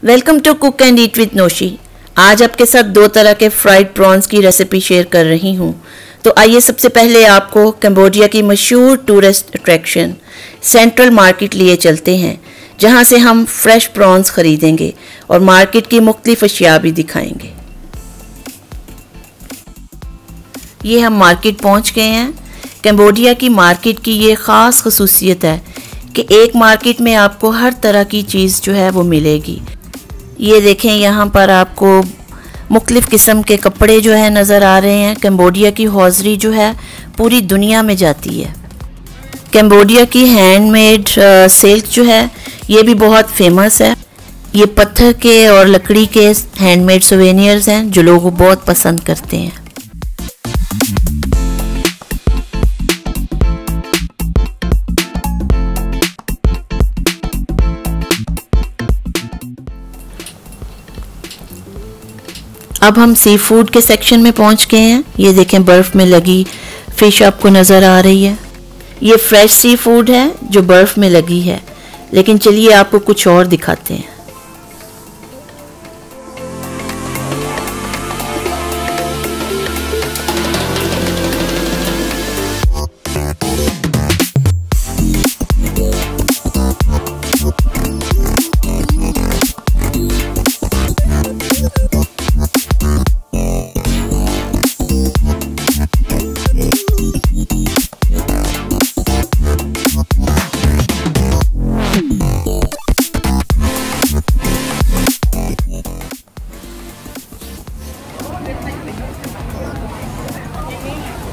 Welcome to cook and eat with Noshi. आज आपके साथ दो तरह के फ्राइड प्रॉन्स की रेसिपी शेयर कर रही हूँ। तो आइए सबसे पहले आपको कंबोडिया की मशहूर टूरिस्ट अट्रैक्शन सेंट्रल मार्केट लिए चलते हैं, जहाँ से हम फ्रेश प्रॉन्स खरीदेंगे और मार्केट की मुख्तलिफ अशिया भी दिखाएंगे। ये हम मार्केट पहुँच गए हैं। कंबोडिया की मार्केट की ये ख़ास खसूसियत है कि एक मार्केट में आपको हर तरह की चीज़ जो है वो मिलेगी। ये देखें, यहाँ पर आपको मुख्तलिफ़ किस्म के कपड़े जो है नज़र आ रहे हैं। कंबोडिया की हौज़री जो है पूरी दुनिया में जाती है। कंबोडिया की हैंडमेड सिल्क जो है ये भी बहुत फेमस है। ये पत्थर के और लकड़ी के हैंडमेड सोवेनियर्स हैं जो लोग बहुत पसंद करते हैं। अब हम सी फूड के सेक्शन में पहुंच गए हैं। ये देखें, बर्फ़ में लगी फ़िश आपको नज़र आ रही है। ये फ्रेश सी फूड है जो बर्फ़ में लगी है। लेकिन चलिए आपको कुछ और दिखाते हैं।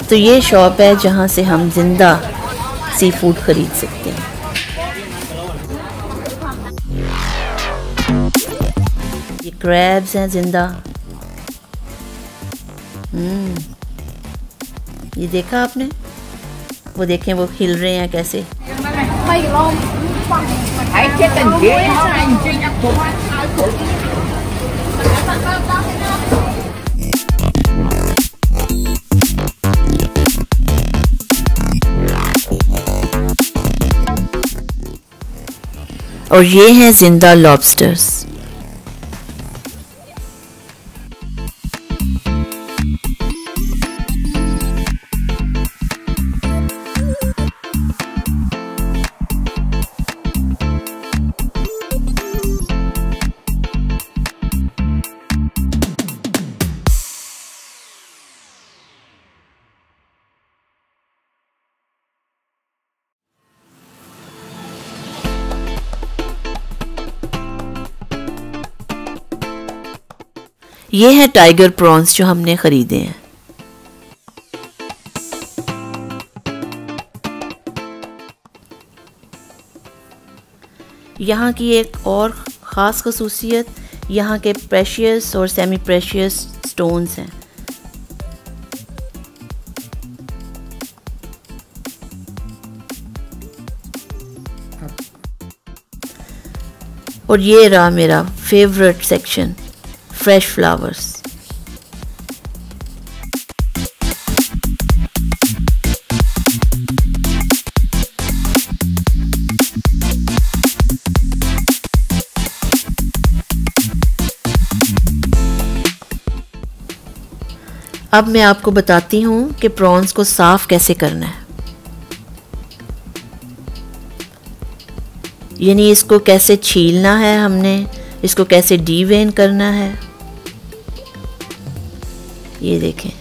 तो ये शॉप है जहाँ से हम जिंदा सी फूड खरीद सकते हैं। ये क्रैब्स हैं जिंदा। ये देखा आपने? वो देखें, वो हिल रहे हैं कैसे। और ये हैं जिंदा लॉबस्टर्स। ये है टाइगर प्रॉन्स जो हमने खरीदे हैं। यहाँ की एक और ख़ास खसूसियत यहाँ के प्रेशियस और सेमी प्रेशियस स्टोन्स हैं। और ये रहा मेरा फेवरेट सेक्शन, फ्रेश फ्लावर्स। अब मैं आपको बताती हूँ कि प्रॉन्स को साफ कैसे करना है, यानी इसको कैसे छीलना है, हमने इसको कैसे डीवेन करना है। ये देखें,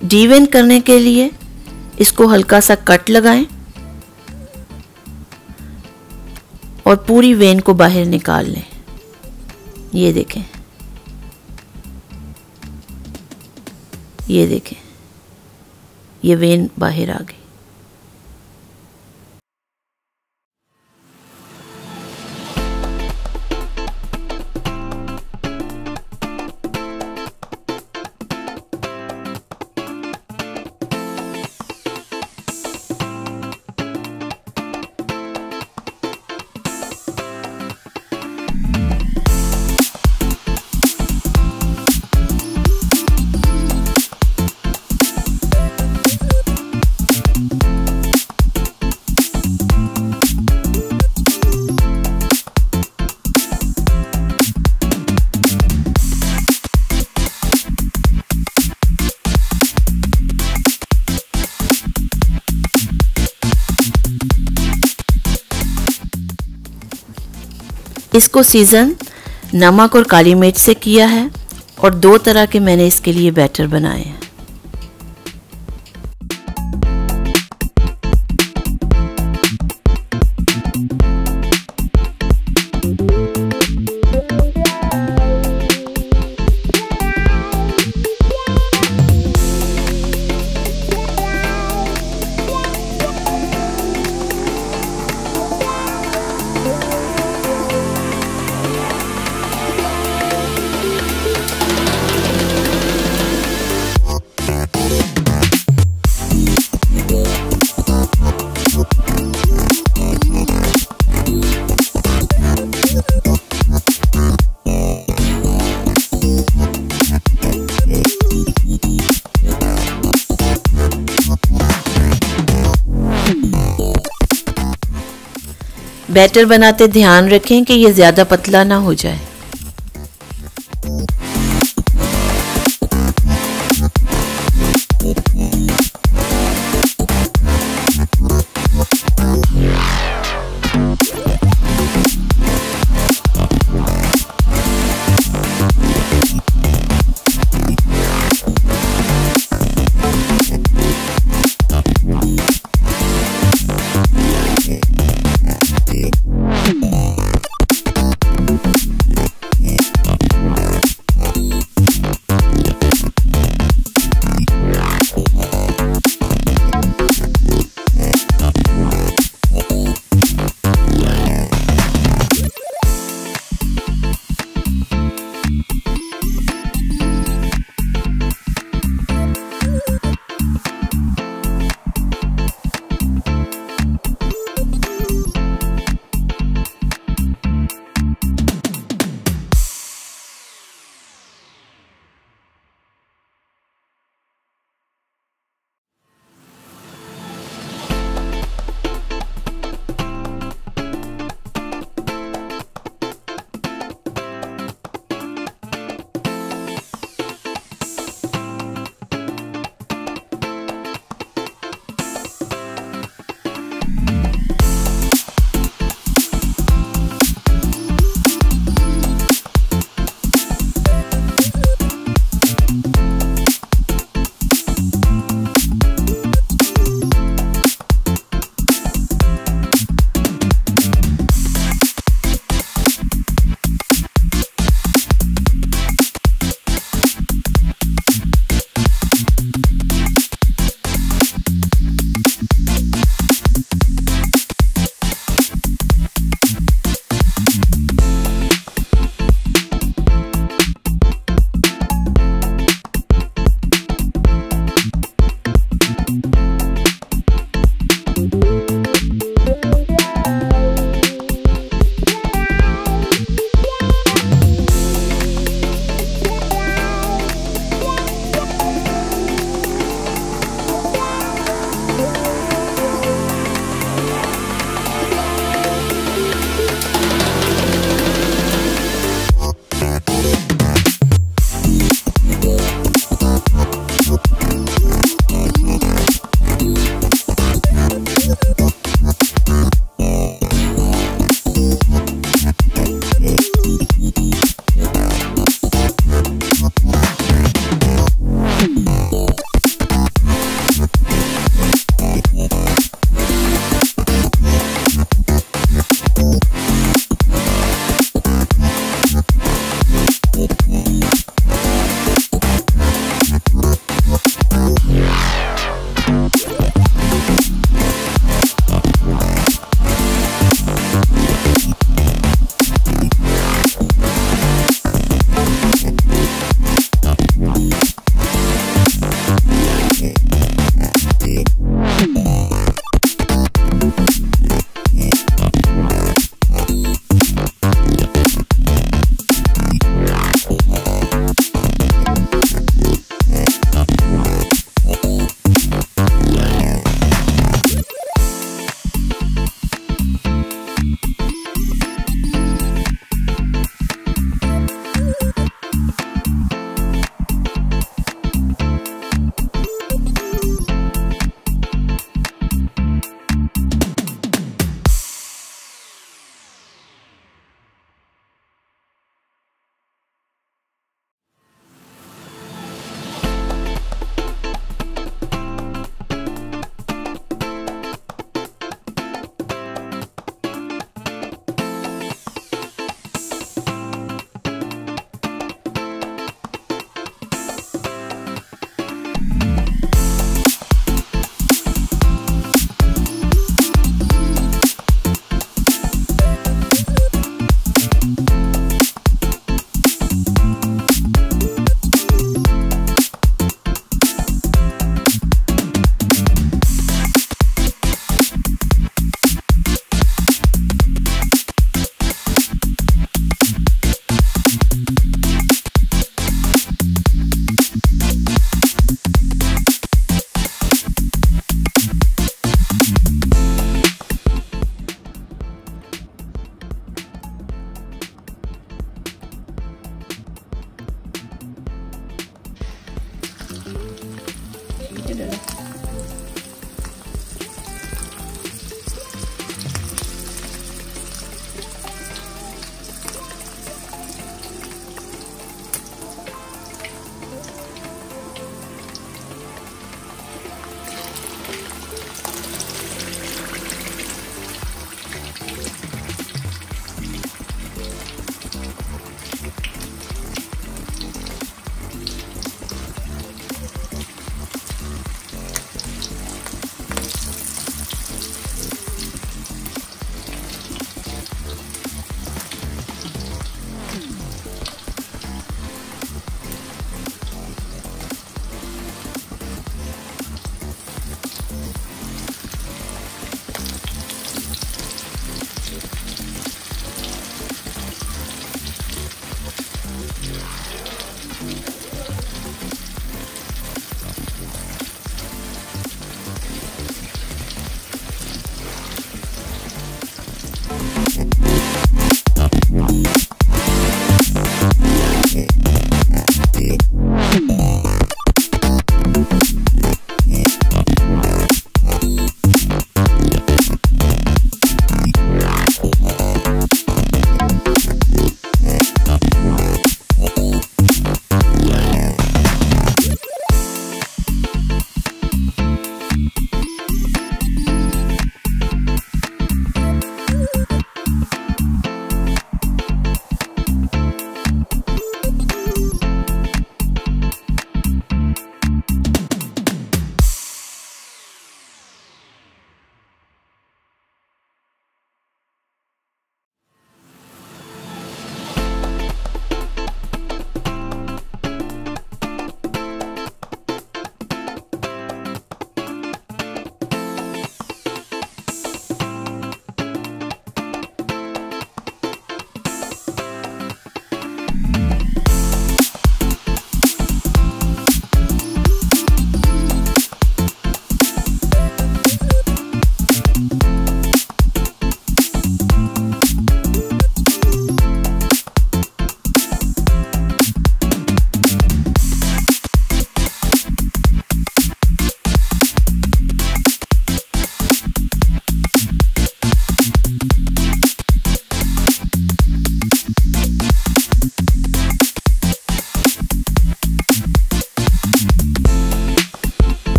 डीवेन करने के लिए इसको हल्का सा कट लगाएं और पूरी वेन को बाहर निकाल लें। ये देखें, ये देखें, ये वेन बाहर आ गई। इसको सीज़न नमक और काली मिर्च से किया है और 2 तरह के मैंने इसके लिए बैटर बनाए हैं। बैटर बनाते ध्यान रखें कि ये ज़्यादा पतला ना हो जाए।